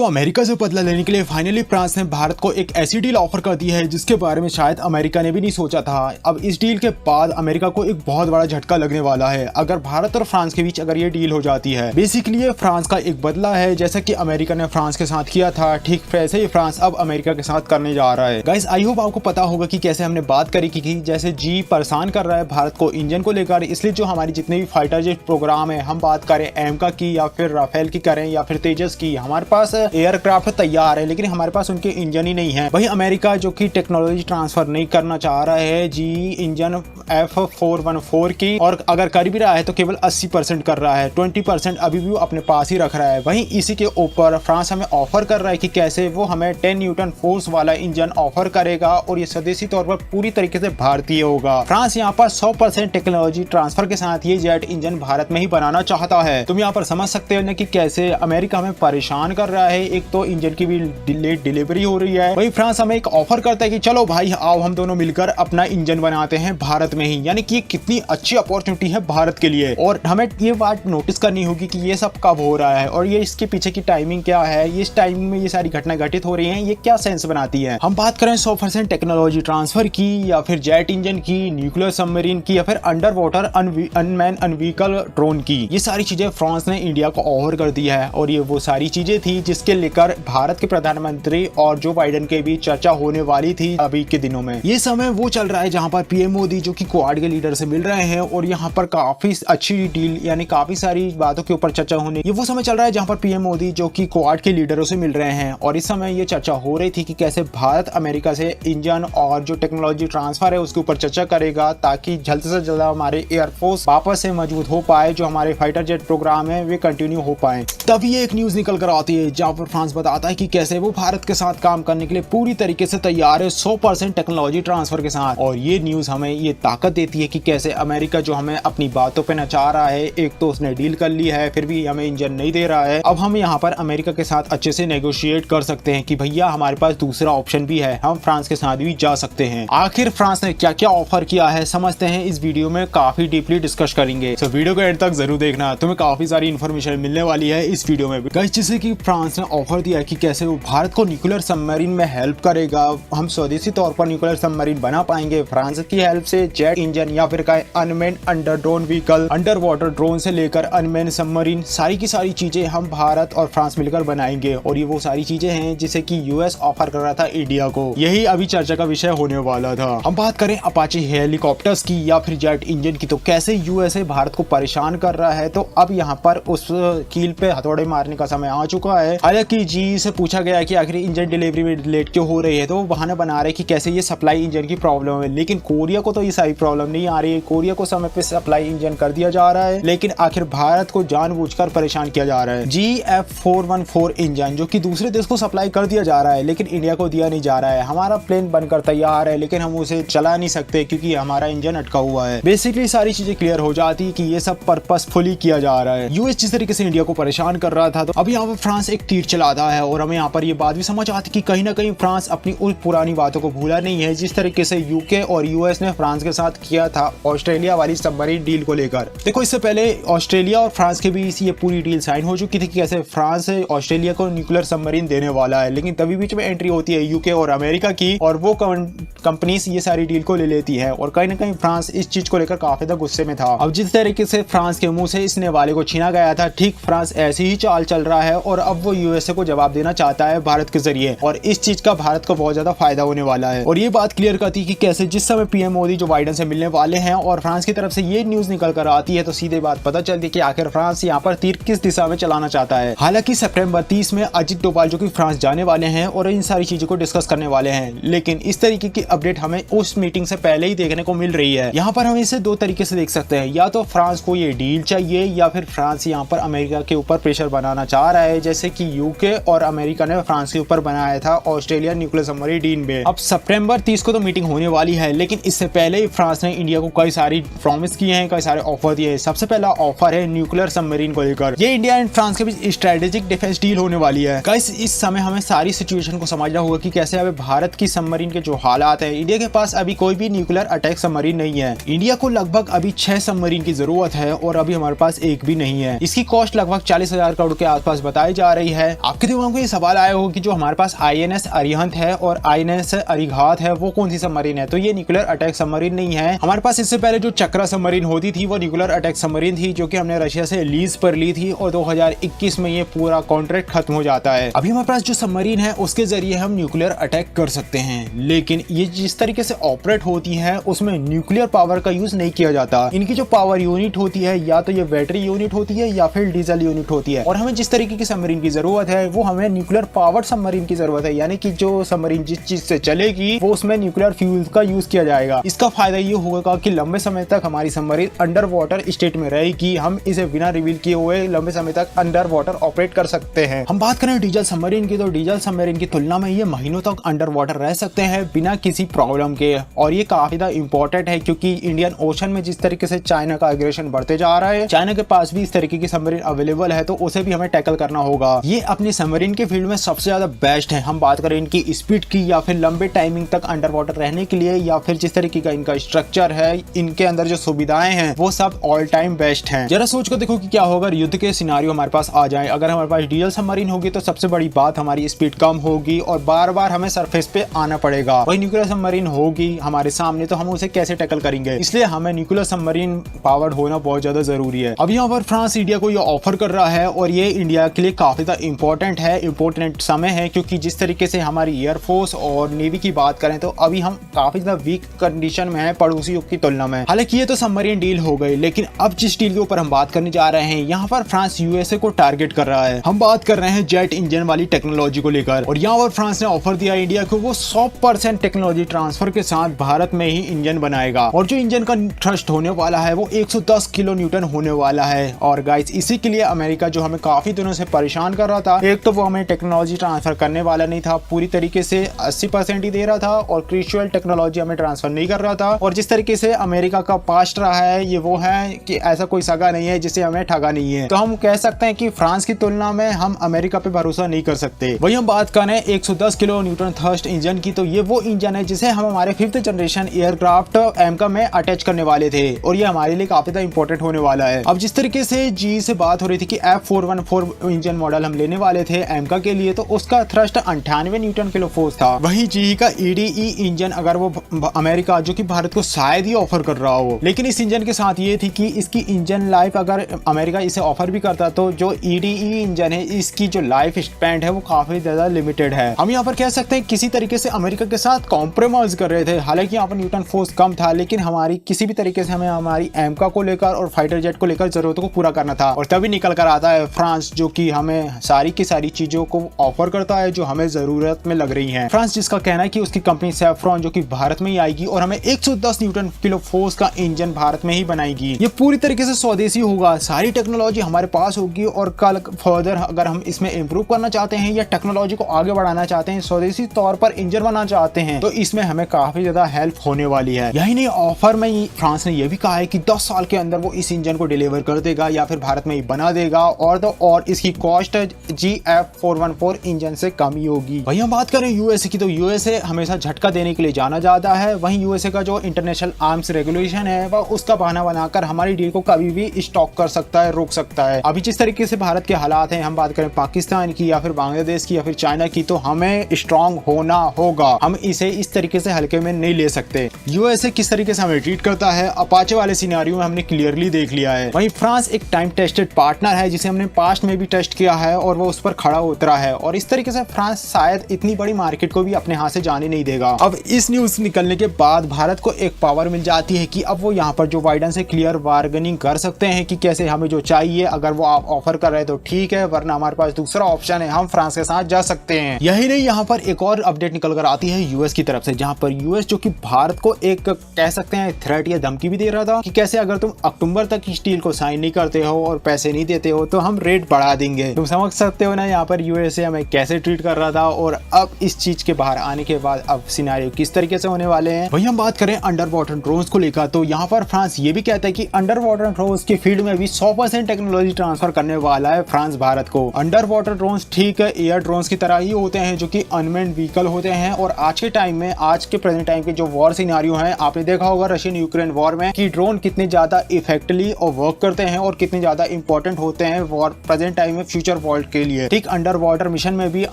America से बदला लेने के लिए फाइनली फ्रांस ने भारत को एक ऐसी डील ऑफर कर दी है जिसके बारे में शायद अमेरिका ने भी नहीं सोचा था। अब इस डील के बाद अमेरिका को एक बहुत बड़ा झटका लगने वाला है अगर भारत और फ्रांस के बीच अगर ये डील हो जाती है। बेसिकली ये फ्रांस का एक बदला है, जैसा कि अमेरिका ने फ्रांस के साथ किया था, ठीक वैसे ही फ्रांस अब अमेरिका के साथ करने जा रहा है। गाइस, आई होप आपको पता होगा कि कैसे हमने बात करी कि जैसे जी परेशान कर रहा है भारत को इंजन को लेकर, इसलिए जो हमारी जितने भी फाइटर जेट प्रोग्राम है, हम बात करें एमका की या फिर राफेल की करें या फिर तेजस की, हमारे पास एयरक्राफ्ट तैयार है लेकिन हमारे पास उनके इंजन ही नहीं है। वही अमेरिका जो कि टेक्नोलॉजी ट्रांसफर नहीं करना चाह रहा है जी इंजन F414 की, और अगर कर भी रहा है तो केवल 80% कर रहा है, 20% अभी भी वो अपने पास ही रख रहा है। वहीं इसी के ऊपर फ्रांस हमें ऑफर कर रहा है कि कैसे वो हमें 10 न्यूटन फोर्स वाला इंजन ऑफर करेगा और ये स्वदेशी तौर पर पूरी तरीके से भारतीय होगा। फ्रांस यहाँ पर 100% टेक्नोलॉजी ट्रांसफर के साथ ये जेट इंजन भारत में ही बनाना चाहता है। तुम यहाँ पर समझ सकते हो ना कि कैसे अमेरिका हमें परेशान कर रहा है। एक तो इंजन की भी लेट डिलीवरी हो रही है, वही फ्रांस हमें एक ऑफर करता है कि चलो भाई आओ हम दोनों मिलकर अपना इंजन बनाते हैं भारत में ही। यानी कि कितनी अच्छी अपॉर्चुनिटी है भारत के लिए। और हमें ये बात नोटिस करनी होगी कि ये सब कब हो रहा है और ये इसके पीछे की टाइमिंग क्या है, ये इस टाइमिंग में ये सारी घटनाएं घटित हो रही हैं, ये क्या सेंस बनाती है। हम बात करें 100% टेक्नोलॉजी ट्रांसफर की या फिर जेट इंजन की, न्यूक्लियर सबमरीन की या फिर अंडर वाटर अनमैन अनव्हीकल ड्रोन की, ये सारी चीजें फ्रांस ने इंडिया को ऑफर कर दी है। और ये वो सारी चीजें थी जिसके लेकर भारत के प्रधानमंत्री और जो बाइडेन के बीच चर्चा होने वाली थी अभी के दिनों में। ये समय वो चल रहा है जहां पर पीएम मोदी जो कि क्वाड के लीडर से मिल रहे हैं और यहाँ पर काफी अच्छी डील यानी काफी सारी बातों के ऊपर चर्चा होने, ये वो समय चल रहा है जहां पर पीएम मोदी जो कि क्वाड के लीडरों से मिल रहे हैं। और इस समय ये चर्चा हो रही थी कि कैसे भारत अमेरिका से इंजन और जो टेक्नोलॉजी ट्रांसफर है उसके ऊपर चर्चा करेगा ताकि जल्द से जल्द हमारे एयरफोर्स वापस से मजबूत हो पाए, जो हमारे फाइटर जेट प्रोग्राम है वे कंटिन्यू हो पाए। तभी ये एक न्यूज निकल कर आती है जहां पर फ्रांस बताता है कि कैसे वो भारत के साथ काम करने के लिए पूरी तरीके से तैयार है 100% टेक्नोलॉजी ट्रांसफर के साथ। और ये न्यूज हमें ये ताकत देती है कि कैसे अमेरिका जो हमें अपनी बातों पे नचा रहा है, एक तो उसने डील कर ली है फिर भी हमें इंजन नहीं दे रहा है, अब हम यहाँ पर अमेरिका के साथ अच्छे से नेगोशिएट कर सकते हैं कि भैया हमारे पास दूसरा ऑप्शन भी है, हम फ्रांस के साथ भी जा सकते हैं। आखिर फ्रांस ने क्या क्या ऑफर किया है समझते हैं, इस वीडियो में काफी डीपली डिस्कस करेंगे। तो वीडियो को एंड तक जरूर देखना, तुम्हें काफी सारी इन्फॉर्मेशन मिलने वाली है इस वीडियो में। जैसे कि फ्रांस ने ऑफर दिया है कि कैसे वो भारत को न्यूक्लियर सबमरीन में हेल्प करेगा, हम स्वदेशी तौर पर न्यूक्लियर सबमरीन बना पाएंगे फ्रांस की हेल्प से। जेट इंजन या फिर unmanned under drone vehicle, under water drone से लेकर अनमैन सबमरीन, सारी की सारी चीजें हम भारत और फ्रांस मिलकर बनाएंगे। और ये वो सारी चीजें हैं जिसे कि यूएस ऑफर कर रहा था इंडिया को, यही अभी चर्चा का विषय होने वाला था। हम बात करें अपाचे हेलीकॉप्टर्स की या फिर जेट इंजन की, तो कैसे यूएसए भारत को परेशान कर रहा है, तो अब यहाँ पर उस कील पे हथौड़े मारने का समय आ चुका है। हालांकि जी से पूछा गया कि आखिर इंजन डिलीवरी में लेट क्यों हो रही है, तो वो बहाना बना रहे कि कैसे ये सप्लाई इंजन की प्रॉब्लम है, लेकिन कोरिया को तो ये सारी प्रॉब्लम नहीं आ रही है। कोरिया को समय पे सप्लाई इंजन कर दिया जा रहा है, लेकिन आखिर भारत को जानबूझकर परेशान किया जा रहा है। जी F414 इंजन जो कि दूसरे देश को सप्लाई कर दिया जा रहा है लेकिन इंडिया को दिया नहीं जा रहा है। हमारा प्लेन बनकर तैयार है लेकिन हम उसे चला नहीं सकते क्योंकि हमारा इंजन अटका हुआ है। बेसिकली सारी चीजें क्लियर हो जाती कि ये सब पर्पसफुली किया जा रहा है। यूएस जिस तरीके से इंडिया को परेशान कर रहा था, तो अभी यहाँ पर फ्रांस एक तीर चलाता है। और हमें यहाँ पर ये बात भी समझ आती कि कहीं ना कहीं फ्रांस अपनी उन पुरानी बातों को भूला नहीं है, जिस तरीके से यूके और यूएस ने फ्रांस के साथ किया था ऑस्ट्रेलिया वाली सबमरीन डील को लेकर। देखो, इससे पहले ऑस्ट्रेलिया और फ्रांस के बीच ये पूरी डील साइन हो चुकी थी कि कैसे फ्रांस ऑस्ट्रेलिया को न्यूक्लियर सबमरीन देने वाला है, लेकिन तभी बीच में एंट्री होती है यूके और अमेरिका की और वो कंपनीज ये सारी डील को ले लेती है। और कहीं ना कहीं फ्रांस इस चीज को लेकर काफी ज्यादा गुस्से में था। अब जिस तरीके से फ्रांस के मुंह से इस नेवाले को छीना गया था, ठीक फ्रांस ऐसी ही चाल चल रहा है और अब वो यूएसए को जवाब देना चाहता है भारत के जरिए, और इस चीज का भारत को बहुत ज्यादा फायदा होने वाला है। और ये बात क्लियर करती है कि कैसे जिस समय पीएम मोदी जो बाइडेन से मिलने वाले हैं और फ्रांस की तरफ से ये न्यूज निकल कर आती है, तो सीधे बात पता चलती है कि आखिर फ्रांस यहाँ पर तीर किस दिशा में चलाना चाहता है। हालांकि सितंबर 30 में अजित डोभाल जो कि फ्रांस जाने वाले हैं और इन सारी चीजों को डिस्कस करने वाले हैं, लेकिन इस तरीके की अपडेट हमें उस मीटिंग से पहले ही देखने को मिल रही है। यहाँ पर हम इसे दो तरीके से देख सकते हैं, या तो फ्रांस को ये डील चाहिए या फिर फ्रांस यहाँ पर अमेरिका के ऊपर प्रेशर बनाना चाह रहा है, जैसे कि यूके और अमेरिका ने फ्रांस के ऊपर बनाया था ऑस्ट्रेलिया न्यूक्लियर सबमरीन डील में। अब सितंबर 30 को तो मीटिंग होने वाली है, लेकिन इससे पहले ही फ्रांस ने इंडिया को कई सारी प्रॉमिस किए हैं, कई सारे ऑफर दिए हैं। सबसे पहला ऑफर है न्यूक्लियर सबमरीन को लेकर। ये इंडिया एंड फ्रांस के बीच स्ट्रेटेजिक डिफेंस डील होने वाली है। गाइस, इस समय हमें सारी सिचुएशन को समझना होगा कि कैसे अभी भारत की सबमरीन के जो हालात है, इंडिया के पास अभी कोई भी न्यूक्लियर अटैक सबमरीन नहीं है। इंडिया को लगभग अभी 6 सबमरीन की जरूरत है और अभी हमारे पास एक भी नहीं है। इसकी कॉस्ट लगभग 40,000 करोड़ के आसपास बताई जा रही है। है। आपके दिमाग में ये सवाल आया होगा कि जो हमारे पास INS अरिहंत है और INS अरिघात है वो कौन सी सबमरीन है। तो ये न्यूक्लियर अटैक सबमरीन नहीं है। हमारे पास इससे पहले जो चक्रा सबमरीन होती थी वो न्यूक्लियर अटैक सबमरीन थी, जो कि हमने रशिया से लीज पर ली थी और 2021 में ये पूरा कॉन्ट्रैक्ट खत्म हो जाता है। अभी हमारे पास जो सबमरीन है उसके जरिए हम न्यूक्लियर अटैक कर सकते हैं, लेकिन ये जिस तरीके से ऑपरेट होती है उसमें न्यूक्लियर पावर का यूज नहीं किया जाता। इनकी जो पावर यूनिट होती है या तो ये बैटरी यूनिट होती है या फिर डीजल यूनिट होती है। और हमें जिस तरीके की सबमरीन की जरूरत है वो हमें न्यूक्लियर पावर्ड सबमरीन की जरूरत है, यानी कि जो सबमरीन जिस चीज से चलेगी वो उसमें न्यूक्लियर फ्यूल का यूज किया जाएगा। इसका फायदा ये होगा कि लंबे समय तक हमारी सबमरीन अंडर वाटर स्टेट में रहेगी। हम इसे बिना रिवील किए हुए लंबे समय तक अंडर वाटर ऑपरेट कर सकते हैं। हम बात करें डीजल सबमरीन की, तो डीजल सबमरीन की तुलना में ये महीनों तक अंडर वाटर रह सकते हैं बिना किसी प्रॉब्लम के। और ये काफी ज्यादा इंपॉर्टेंट है क्योंकि इंडियन ओशन में जिस तरीके से चाइना का एग्रेशन बढ़ते जा रहा है, चाइना के पास भी इस तरीके की सबमरीन अवेलेबल है, तो उसे भी हमें टैकल करना होगा। ये अपनी सबमरीन के फील्ड में सबसे ज्यादा बेस्ट है। हम बात करें इनकी स्पीड की या फिर लंबे टाइमिंग तक अंडर वाटर रहने के लिए या फिर जिस तरीके का इनका स्ट्रक्चर है, इनके अंदर जो सुविधाएं हैं वो सब ऑल टाइम बेस्ट हैं। जरा सोच कर देखो कि क्या होगा युद्ध के सिनारियो हमारे पास आ जाए। अगर हमारे पास डीजल सबमरीन होगी तो सबसे बड़ी बात हमारी स्पीड कम होगी और बार बार हमें सरफेस पे आना पड़ेगा। वही न्यूक्लियर सबमरीन होगी हमारे सामने तो हम उसे कैसे टैकल करेंगे, इसलिए हमें न्यूक्लियर सबमरीन पावर्ड होना बहुत ज्यादा जरूरी है। अब यहाँ पर फ्रांस इंडिया को ये ऑफर कर रहा है और ये इंडिया के लिए काफी ज्यादा इंपॉर्टेंट है, इंपॉर्टेंट समय है, क्योंकि जिस तरीके से हमारी एयरफोर्स और नेवी की बात करें तो अभी हम काफी ज्यादा वीक कंडीशन में है पड़ोसियों की तुलना में। हालांकि ये तो सबमरीन डील हो गई, लेकिन अब जिस डील के ऊपर हम बात करने जा रहे हैं यहाँ पर फ्रांस USA को टारगेट कर रहा है। हम बात कर रहे हैं जेट इंजन वाली टेक्नोलॉजी को लेकर और यहाँ पर फ्रांस ने ऑफर दिया इंडिया को वो 100% टेक्नोलॉजी ट्रांसफर के साथ भारत में ही इंजन बनाएगा। और जो इंजन का थ्रस्ट होने वाला है वो 110 किलो न्यूटन होने वाला है। और गाइस इसी के लिए अमेरिका जो हमें काफी दिनों से परेशान कर रहा था, एक तो वो हमें टेक्नोलॉजी ट्रांसफर करने वाला नहीं था, पूरी तरीके से 80% ही दे रहा था और क्रूशियल टेक्नोलॉजी हमें ट्रांसफर नहीं कर रहा था। और जिस तरीके से अमेरिका का पास्ट रहा है ये वो है कि ऐसा कोई सगा नहीं है जिसे हमें ठगा नहीं है। तो हम कह सकते हैं कि फ्रांस की तुलना में हम अमेरिका पे भरोसा नहीं कर सकते। वही हम बात करें 110 किलो न्यूटन थ्रस्ट इंजन की, तो ये वो इंजन है जिसे हम हमारे 5th जनरेशन एयरक्राफ्ट एमका में अटैच करने वाले थे और ये हमारे लिए काफी ज्यादा इंपॉर्टेंट होने वाला है। अब जिस तरीके से जी से बात हो रही थी कि F414 इंजन मॉडल हम लेने वाले थे एमका के लिए, तो उसका थ्रस्ट 98 न्यूटन किलो फोर्स था। वही जी का EDE इंजन अगर वो अमेरिका जो कि भारत को शायद ही ऑफर कर रहा हो, लेकिन इस इंजन के साथ ये थी कि इसकी इंजन लाइफ अगर अमेरिका इसे ऑफर भी करता तो जो EDE इंजन है इसकी जो लाइफ स्पैन है वो काफी ज्यादा लिमिटेड है। हम यहाँ पर कह सकते हैं किसी तरीके से अमेरिका के साथ कॉम्प्रोमाइज कर रहे थे। हालांकि यहाँ पर न्यूटन फोर्स कम था, लेकिन हमारी किसी भी तरीके से हमें हमारी एमका को लेकर और फाइटर जेट को लेकर जरूरतों को पूरा करना था। और तभी निकल कर आता है फ्रांस जो कि हमें सारी की सारी चीजों को ऑफर करता है जो हमें जरूरत में लग रही है। फ्रांस जिसका कहना है कि उसकी कंपनी सेफ्रॉन जो कि भारत में ही आएगी और हमें 110 न्यूटन किलो फोर्स का इंजन भारत में ही बनाएगी। ये पूरी तरीके से स्वदेशी होगा, सारी टेक्नोलॉजी हमारे पास होगी और कल फर्दर अगर हम इसमें इंप्रूव करना चाहते हैं या टेक्नोलॉजी को आगे बढ़ाना चाहते हैं, स्वदेशी तौर पर इंजन बनाना चाहते हैं, तो इसमें हमें काफी ज्यादा हेल्प होने वाली है। यही नहीं, ऑफर में फ्रांस ने यह भी कहा है कि 10 साल के अंदर वो इस इंजन को डिलीवर कर देगा या फिर भारत में ही बना देगा और इसकी कॉस्ट GF414 इंजन से कम ही होगी। वहीं हम बात करें USA की, तो USA हमेशा झटका देने के लिए जाना जाता है। वहीं USA का जो इंटरनेशनल आर्म्स रेगुलेशन है वह उसका बहाना बनाकर हमारी डील को कभी भी स्टॉप कर सकता है, रोक सकता है। अभी जिस तरीके से भारत के हालात हैं, हम बात करें पाकिस्तान की या फिर बांग्लादेश की या फिर चाइना की, तो हमें स्ट्रांग होना होगा। हम इसे इस तरीके से हल्के में नहीं ले सकते। USA किस तरीके से हमें ट्रीट करता है अपाचे वाले सिनेरियो में हमने क्लियरली देख लिया है। वहीं फ्रांस एक टाइम टेस्टेड पार्टनर है जिसे हमने पास्ट में भी टेस्ट किया है और वो उस पर खड़ा उतरा है और इस तरीके से फ्रांस शायद इतनी बड़ी मार्केट को भी अपने हाथ से जाने नहीं देगा। अब इस न्यूज निकलने के बाद भारत को एक पावर मिल जाती है कि अब वो यहाँ पर जो बाइडेन से क्लियर बार्गेनिंग कर सकते हैं कि कैसे हमें जो चाहिए अगर वो आप ऑफर कर रहे हैं तो ठीक है, वरना हमारे पास दूसरा ऑप्शन है, हम फ्रांस के साथ जा सकते हैं। यही नहीं, यहाँ पर एक और अपडेट निकल कर आती है यूएस की तरफ से, जहाँ पर यूएस जो कि भारत को एक कह सकते हैं थ्रेट या धमकी भी दे रहा था कि कैसे अगर तुम अक्टूबर तक इस डील को साइन नहीं करते हो और पैसे नहीं देते हो तो हम रेट बढ़ा देंगे। तुम समझ सकते हो ना यहाँ पर यूएसए हमें कैसे ट्रीट कर रहा था और अब इस चीज के बाहर आने के बाद अब सिनेरियो किस तरीके से होने वाले हैं। वही हम बात करें अंडर वाटर ड्रोन्स को लेकर, तो यहाँ पर फ्रांस ये भी कहता है कि अंडर वाटर ड्रोन्स की फील्ड में भी 100% टेक्नोलॉजी ट्रांसफर करने वाला है फ्रांस भारत को। अंडर वाटर ड्रोन्स ठीक है एयर ड्रोन्स की तरह ही होते हैं जो कि अनमेन्ड व्हीकल होते हैं और आज के टाइम में, आज के प्रेजेंट टाइम के जो वॉर सिनेरियो है, आपने देखा होगा रशियन यूक्रेन वॉर में कि ड्रोन कितने ज्यादा इफेक्टिवली और वर्क करते हैं और कितने ज्यादा इंपॉर्टेंट होते हैं वॉर प्रेजेंट टाइम में फ्यूचर वर्ल्ड के लिए ठीक अंडर वाटर मिशन में भी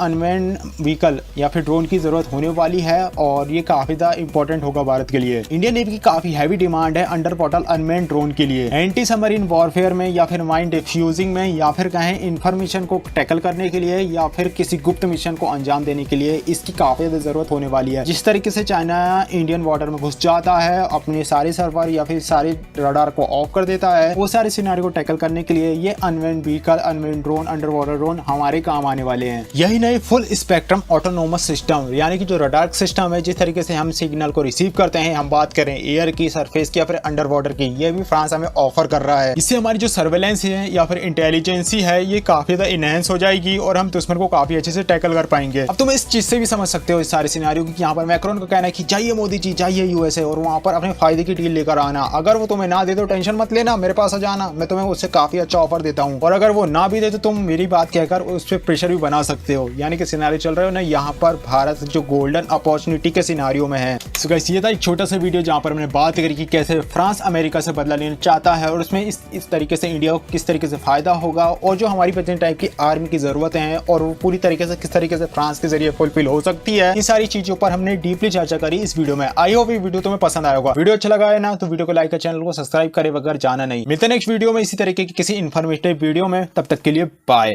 अनमैन्ड व्हीकल या फिर ड्रोन की जरूरत होने वाली है और ये काफी ज्यादा इंपॉर्टेंट होगा भारत के लिए। इंडियन नेवी की काफी हैवी डिमांड है अंडर वाटर अनमैन्ड ड्रोन के लिए, एंटी सबमरीन वॉरफेयर में या फिर माइन डिफ्यूजिंग में या फिर कहें इंफॉर्मेशन को टैकल करने के लिए या फिर किसी गुप्त मिशन को अंजाम देने के लिए इसकी काफी ज्यादा जरूरत होने वाली है। जिस तरीके से चाइना इंडियन वाटर में घुस जाता है, अपने सारे सर्वर या फिर सारे रडार को ऑफ कर देता है, वो सारे सिनेरियो को टैकल करने के लिए ये unmanned vehicle, unmanned drone, under water drone हमारे काम आने वाले हैं। यही नहीं, फुल स्पेक्ट्रम ऑटोनोमस सिस्टम यानी कि जो रडार सिस्टम है, जिस तरीके से हम सिग्नल को रिसीव करते हैं, हम बात करें एयर की, सरफेस की या फिर अंडर वाटर की, ये भी फ्रांस हमें ऑफर कर रहा है। इससे हमारी जो सर्वेलेंस है या फिर इंटेलिजेंसी है ये काफी ज्यादा इनहेंस हो जाएगी और हम दुश्मन को काफी अच्छे से टैकल कर पाएंगे। अब तुम इस चीज से भी समझ सकते हो इस सारे सिनेरियो की, यहाँ पर मैक्रोन का कहना है कि जाइए मोदी जी, जाइए यूएसए और वहां पर अपने फायदे की डील लेकर आना। अगर वो तुम्हें ना दे तो टेंशन मत लेना, मेरे पास आ जाना, मैं तुम्हें उससे काफी अच्छा ऑफर देता हूँ। और अगर वो ना भी दे तो तुम मेरी बात कहकर उस पर प्रेशर भी बना सकते हो। यानी कि सिनेरियो चल रहे हो ना, यहाँ पर भारत जो गोल्डन अपॉर्चुनिटी के सिनेरियो में है। सो गाइस, ये था एक छोटा सा वीडियो जहाँ पर मैंने बात करी कि कैसे फ्रांस अमेरिका से बदला लेना चाहता है और उसमें इस तरीके से इंडिया को किस तरीके से फायदा होगा और जो हमारी प्रेजेंट टाइप की आर्मी की जरूरतें हैं और वो पूरी तरीके से किस तरीके से फ्रांस के जरिए फुलफिल हो सकती है। इन सारी चीजों पर हमने डीपली चर्चा करी इस वीडियो में। आई होप ये वीडियो तुम्हें पसंद आया होगा। वीडियो अच्छा लगा है ना तो वीडियो को लाइक कर, चैनल को सब्सक्राइब करे बगैर जाना नहीं। मिलते हैं नेक्स्ट वीडियो में इसी तरीके की किसी इन्फॉर्मेटिव वीडियो में। तब तक के लिए बाय।